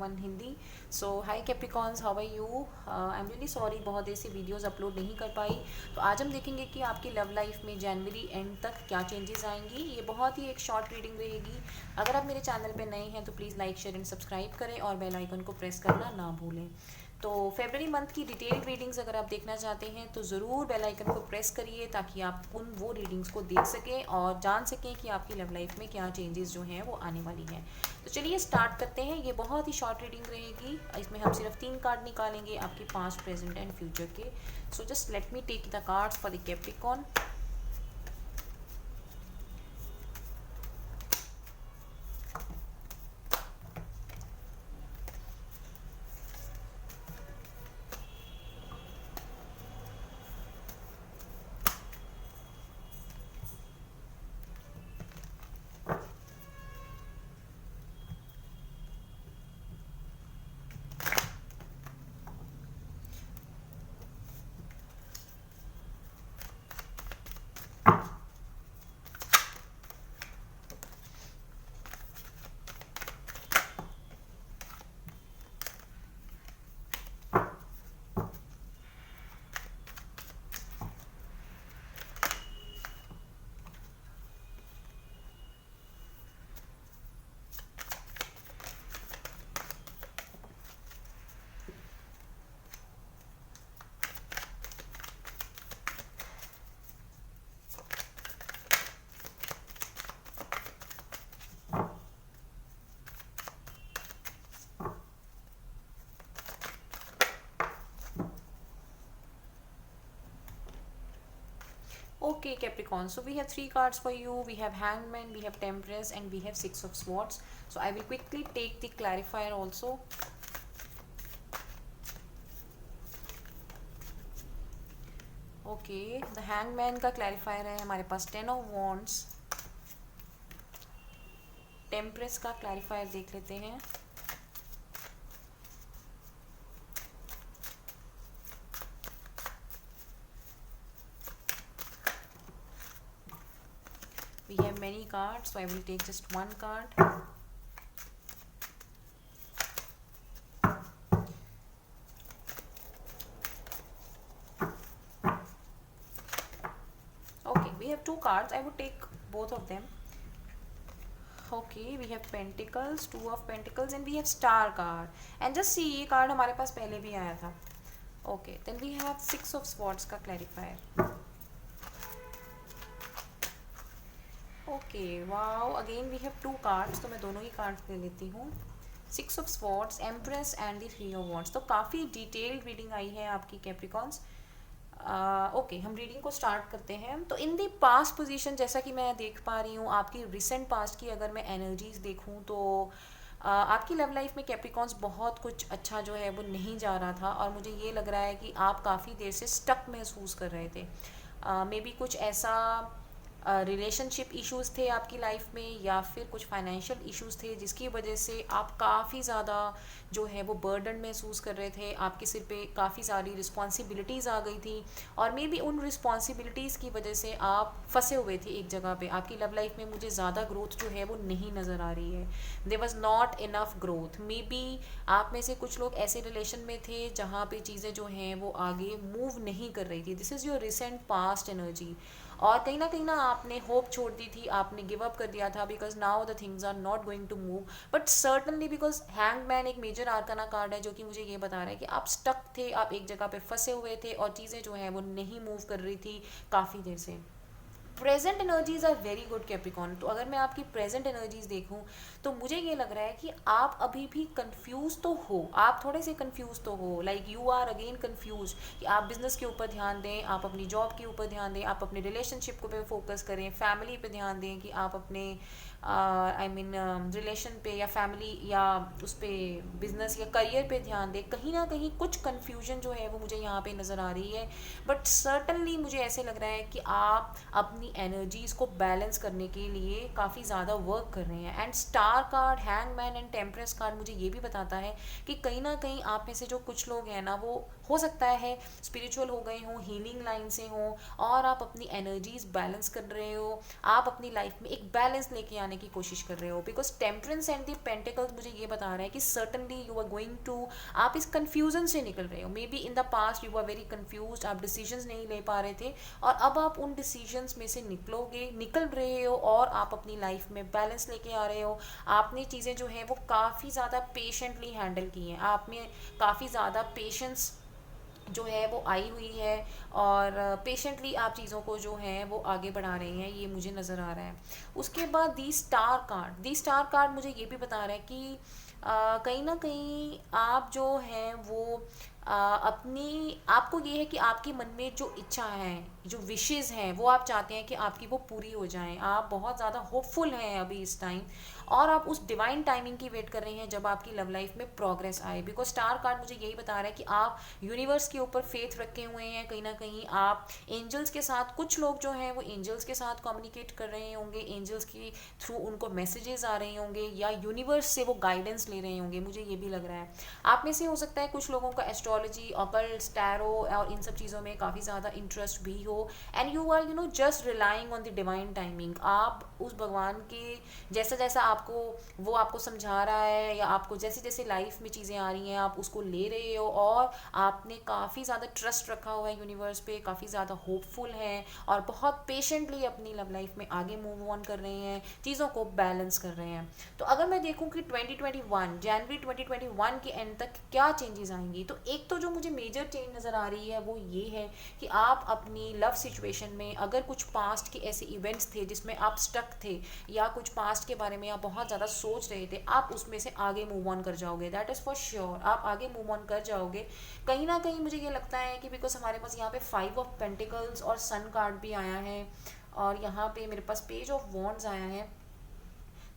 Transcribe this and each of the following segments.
One Hindi. So hi Capricorns, how are you? I am really sorry, बहुत देर से videos upload नहीं कर पाई। तो आज हम देखेंगे कि आपकी लव लाइफ में जनवरी एंड तक क्या चेंजेस आएंगी। ये बहुत ही एक शॉर्ट रीडिंग रहेगी। अगर आप मेरे चैनल पे नए हैं तो please like share and subscribe करें और बेल आइकन को प्रेस करना ना भूलें। तो फरवरी मंथ की डिटेल रीडिंग्स अगर आप देखना चाहते हैं तो ज़रूर बेल आइकन को प्रेस करिए, ताकि आप उन वो रीडिंग्स को देख सकें और जान सकें कि आपकी लव लाइफ में क्या चेंजेस जो हैं वो आने वाली हैं। तो चलिए स्टार्ट करते हैं। ये बहुत ही शॉर्ट रीडिंग रहेगी। इसमें हम सिर्फ 3 कार्ड निकालेंगे आपके पास्ट, प्रेजेंट एंड फ्यूचर के। So just let me take the cards for the Capricorn. Okay, Capricorn. So we have 3 cards for you. We have Hangman, we have Temperance, and we have Six of Swords. So I will quickly take the clarifier also. Okay, the Hangman का clarifier है हमारे पास Ten of Wands. Temperance का clarifier देख लेते हैं. We have many cards, so I will take just one card. Okay, we have 2 cards. I would take both of them. Okay, we have Pentacles, 2 of Pentacles, and we have Star card. And just see, ये card हमारे पास पहले भी आया था. Okay, then we have Six of Swords का clarifier. Okay, wow, again we have 2 cards, तो मैं दोनों ही cards ले लेती हूँ. Six of Swords, Empress and the Three of Wands. तो काफ़ी डिटेल्ड रीडिंग आई है आपकी कैप्रिकॉन्स. ओके, हम रीडिंग को स्टार्ट करते हैं. तो इन दी पास्ट पोजीशन, जैसा कि मैं देख पा रही हूँ आपकी रिसेंट पास्ट की अगर मैं एनर्जीज देखूँ तो आपकी लव लाइफ में कैप्रिकॉन्स बहुत कुछ अच्छा जो है वो नहीं जा रहा था, और मुझे ये लग रहा है कि आप काफ़ी देर से स्टक महसूस कर रहे थे. मे बी कुछ ऐसा रिलेशनशिप इश्यूज़ थे आपकी लाइफ में, या फिर कुछ फाइनेंशियल इश्यूज़ थे जिसकी वजह से आप काफ़ी ज़्यादा जो है वो बर्डन महसूस कर रहे थे. आपके सिर पे काफ़ी सारी रिस्पॉन्सिबिलिटीज़ आ गई थी, और मे बी उन रिस्पॉन्सिबिलिटीज़ की वजह से आप फंसे हुए थे एक जगह पे. आपकी लव लाइफ में मुझे ज़्यादा ग्रोथ जो है वो नहीं नज़र आ रही है. There was not enough growth. Maybe आप में से कुछ लोग ऐसे रिलेशन में थे जहाँ पे चीज़ें जो हैं वो आगे मूव नहीं कर रही थी. This is your recent past energy. और कहीं ना आपने होप छोड़ दी थी, आपने गिव अप कर दिया था, because now the things are not going to move. But certainly, because hangman एक मेजर आर्काना कार्ड है जो कि मुझे ये बता रहा है कि आप स्टक थे, आप एक जगह पे फंसे हुए थे और चीज़ें जो हैं वो नहीं मूव कर रही थी काफ़ी देर से. Present energies are very good Capricorn. तो अगर मैं आपकी प्रेजेंट एनर्जीज देखूं तो मुझे ये लग रहा है कि आप अभी भी कंफ्यूज तो हो, आप थोड़े से कंफ्यूज तो हो. Like you are again confuse कि आप बिजनेस के ऊपर ध्यान दें, आप अपनी जॉब के ऊपर ध्यान दें, आप अपने रिलेशनशिप को पे फोकस करें, फैमिली पे ध्यान दें, कि आप अपने आई मीन रिलेशन पे या फैमिली या उस पर बिजनेस या करियर पे ध्यान दें. कहीं ना कहीं कुछ कन्फ्यूजन जो है वो मुझे यहाँ पे नज़र आ रही है. बट सर्टनली मुझे ऐसे लग रहा है कि आप अपनी एनर्जीज को बैलेंस करने के लिए काफ़ी ज़्यादा वर्क कर रहे हैं. And star card, hangman and temperance card मुझे ये भी बताता है कि कहीं ना कहीं आप में से जो कुछ लोग हैं ना, वो हो सकता है स्पिरिचुअल हो गए हों, हीलिंग लाइन से हों, और आप अपनी एनर्जीज बैलेंस कर रहे हो. आप अपनी लाइफ में एक बैलेंस लेके आने की कोशिश कर रहे हो, because temperance and the pentacles मुझे ये बता रहा है कि certainly you are going to, आप इस कन्फ्यूजन से निकल रहे हो। Maybe in the past you are very confuse, आप डिसीजंस नहीं ले पा रहे थे, और अब आप उन डिसीजंस में से निकल रहे हो, और आप अपनी लाइफ में बैलेंस लेके आ रहे हो। आपने चीज़ें जो हैं वो काफ़ी ज़्यादा पेशेंटली हैंडल की हैं, आप में काफ़ी ज़्यादा पेशेंस जो है वो आई हुई है, और पेशेंटली आप चीज़ों को जो है वो आगे बढ़ा रहे हैं, ये मुझे नज़र आ रहा है। उसके बाद दी स्टार कार्ड मुझे ये भी बता रहा है कि कहीं ना कहीं आप जो हैं वो अपनी, आपको ये है कि आपके मन में जो इच्छा है, जो विशेज़ हैं, वो आप चाहते हैं कि आपकी वो पूरी हो जाएं। आप बहुत ज़्यादा होपफुल हैं अभी इस टाइम, और आप उस डिवाइन टाइमिंग की वेट कर रहे हैं जब आपकी लव लाइफ में प्रोग्रेस आए, बिकॉज स्टार कार्ड मुझे यही बता रहा है कि आप यूनिवर्स के ऊपर फेथ रखे हुए हैं। कहीं ना कहीं आप एंजल्स के साथ, कुछ लोग जो हैं वो एंजल्स के साथ कम्युनिकेट कर रहे होंगे, एंजल्स के थ्रू उनको मैसेजेस आ रहे होंगे, या यूनिवर्स से वो गाइडेंस ले रहे होंगे, मुझे ये भी लग रहा है। आप में से हो सकता है कुछ लोगों का एस्ट्रोलॉजी, ऑकल्ट, टैरो और इन सब चीज़ों में काफ़ी ज़्यादा इंटरेस्ट भी हो, and you are just relying on the divine timing. आप उस भगवान के जैसा जैसा आपको वो आपको समझा रहा है, या आपको जैसे जैसे लाइफ में चीज़ें आ रही हैं आप उसको ले रहे हो, और आपने काफ़ी ज़्यादा ट्रस्ट रखा हुआ है यूनिवर्स पे, काफ़ी ज़्यादा होपफुल हैं, और बहुत पेशेंटली अपनी लव लाइफ में आगे मूव ऑन कर रहे हैं, चीज़ों को बैलेंस कर रहे हैं। तो अगर मैं देखूं कि 2021 जनवरी 2021 के एंड तक क्या चेंजेस आएंगी, तो एक तो जो मुझे मेजर चेंज नज़र आ रही है वो ये है कि आप अपनी लव सिचुएशन में, अगर कुछ पास्ट के ऐसे इवेंट्स थे जिसमें आप स्टक थे, या कुछ पास्ट के बारे में आप बहुत ज़्यादा सोच रहे थे, आप उसमें से आगे मूव ऑन कर जाओगे, दैट इज़ फॉर श्योर। आप आगे मूव ऑन कर जाओगे कहीं ना कहीं। मुझे ये लगता है कि बिकॉज हमारे पास यहाँ पे 5 ऑफ पेंटिकल्स और सन कार्ड भी आया है, और यहाँ पे मेरे पास पेज ऑफ वॉन्ड्स आया है,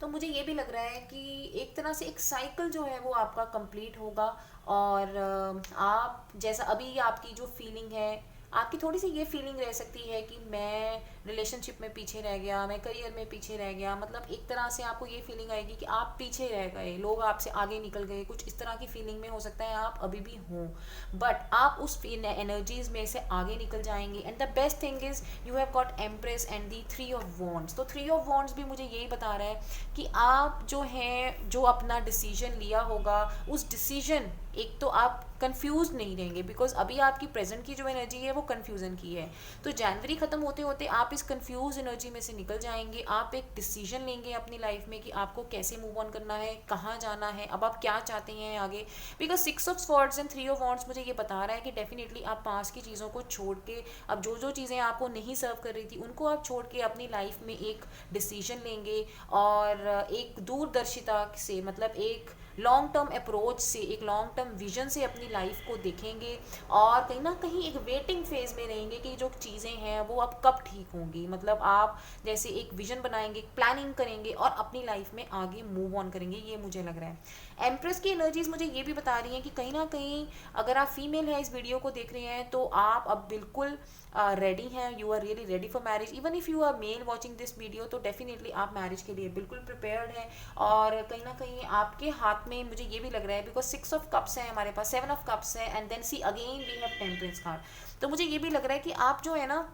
तो मुझे ये भी लग रहा है कि एक तरह से एक साइकिल जो है वो आपका कंप्लीट होगा। और आप जैसा अभी आपकी जो फीलिंग है, आपकी थोड़ी सी ये फीलिंग रह सकती है कि मैं रिलेशनशिप में पीछे रह गया, मैं करियर में पीछे रह गया, मतलब एक तरह से आपको ये फीलिंग आएगी कि आप पीछे रह गए, लोग आपसे आगे निकल गए, कुछ इस तरह की फीलिंग में हो सकता है आप अभी भी हों, बट आप उस एनर्जीज में से आगे निकल जाएंगे। And the best thing is you have got empress and the 3 of wands. तो 3 ऑफ वॉन्ड्स भी मुझे यही बता रहा है कि आप जो हैं, जो अपना डिसीजन लिया होगा, उस डिसीजन, एक तो आप कंफ्यूज नहीं रहेंगे, बिकॉज अभी आपकी प्रेजेंट की जो एनर्जी है वो कंफ्यूजन की है। तो जनवरी खत्म होते होते आप इस कंफ्यूज एनर्जी में से निकल जाएंगे, आप एक डिसीजन लेंगे अपनी लाइफ में कि आपको कैसे मूव ऑन करना है, कहाँ जाना है, अब आप क्या चाहते हैं आगे। Because 6 of swords and 3 of wands मुझे ये बता रहा है कि डेफिनेटली आप पास की चीज़ों को छोड़ के, अब जो जो चीज़ें आपको नहीं सर्व कर रही थी उनको आप छोड़ के अपनी लाइफ में एक डिसीजन लेंगे, और एक दूरदर्शिता से, मतलब एक लॉन्ग टर्म अप्रोच से, एक लॉन्ग टर्म विजन से अपनी लाइफ को देखेंगे, और कहीं ना कहीं एक वेटिंग फेज में रहेंगे कि जो चीज़ें हैं वो अब कब ठीक होंगी। मतलब आप जैसे एक विजन बनाएंगे, प्लानिंग करेंगे, और अपनी लाइफ में आगे मूव ऑन करेंगे, ये मुझे लग रहा है। एम्प्रेस की एनर्जीज मुझे ये भी बता रही हैं कि कहीं ना कहीं अगर आप फीमेल हैं, इस वीडियो को देख रहे हैं, तो आप अब बिल्कुल रेडी हैं, you are really ready for marriage. Even if you are male watching this video, तो डेफिनेटली आप मैरिज के लिए बिल्कुल प्रिपेयर्ड हैं, और कहीं ना कहीं आपके हाथ में, मुझे ये भी लग रहा है, बिकॉज 6 ऑफ कप्स है हमारे पास, 7 ऑफ कप्स है, and then see again we have temperance card. तो मुझे ये भी लग रहा है कि आप जो है ना,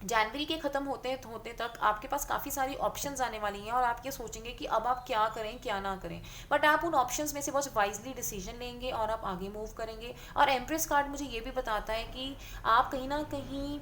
जनवरी के ख़त्म होते होते तक आपके पास काफ़ी सारी ऑप्शंस आने वाली हैं, और आप ये सोचेंगे कि अब आप क्या करें क्या ना करें, बट आप उन ऑप्शंस में से बहुत वाइजली डिसीजन लेंगे और आप आगे मूव करेंगे। और एम्प्रेस कार्ड मुझे ये भी बताता है कि आप कहीं ना कहीं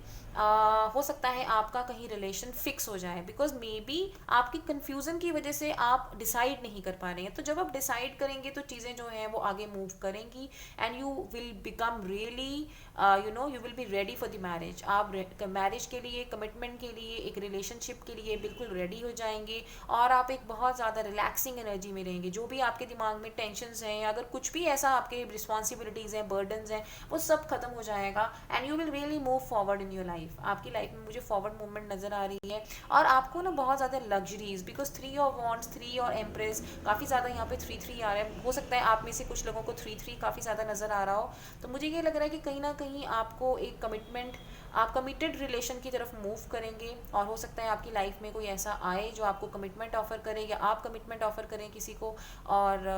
हो सकता है आपका कहीं रिलेशन फिक्स हो जाए, बिकॉज मे बी आपकी कन्फ्यूज़न की वजह से आप डिसाइड नहीं कर पा रहे हैं। तो जब आप डिसाइड करेंगे तो चीज़ें जो हैं वो आगे मूव करेंगी, and you will become really you will be ready for the marriage. आप मैरिज के लिए, कमिटमेंट के लिए, एक रिलेशनशिप के लिए बिल्कुल रेडी हो जाएंगे, और आप एक बहुत ज़्यादा रिलैक्सिंग एनर्जी में रहेंगे। जो भी आपके दिमाग में टेंशन्स हैं, अगर कुछ भी ऐसा आपके रिस्पॉन्सिबिलिटीज़ हैं, बर्डन्स हैं, वो सब खत्म हो जाएगा, and you will really move forward in your life. आपकी लाइफ में मुझे फॉरवर्ड मूवमेंट नज़र आ रही है, और आपको ना बहुत ज़्यादा लग्जरीज, बिकॉज 3 ऑफ वॉन्ड्स, 3 और एम्प्रेस, काफ़ी ज़्यादा यहाँ पे 3-3 आ रहा है। हो सकता है आप में से कुछ लोगों को 3-3 काफ़ी ज़्यादा नज़र आ रहा हो। तो मुझे ये लग रहा है कि कहीं ना कहीं आपको एक कमिटमेंट, आप कमिटेड रिलेशन की तरफ मूव करेंगे, और हो सकता है आपकी लाइफ में कोई ऐसा आए जो आपको कमिटमेंट ऑफर करे, या आप कमिटमेंट ऑफर करें किसी को, और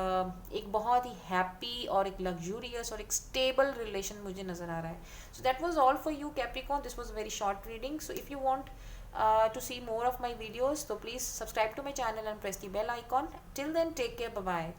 एक बहुत ही हैप्पी और एक लग्जूरियस और एक स्टेबल रिलेशन मुझे नज़र आ रहा है। So that was all for you Capricorn, this was very short reading. So if you want to see more of my videos. So please subscribe to my channel and press the bell icon. Till then, take care. Bye bye.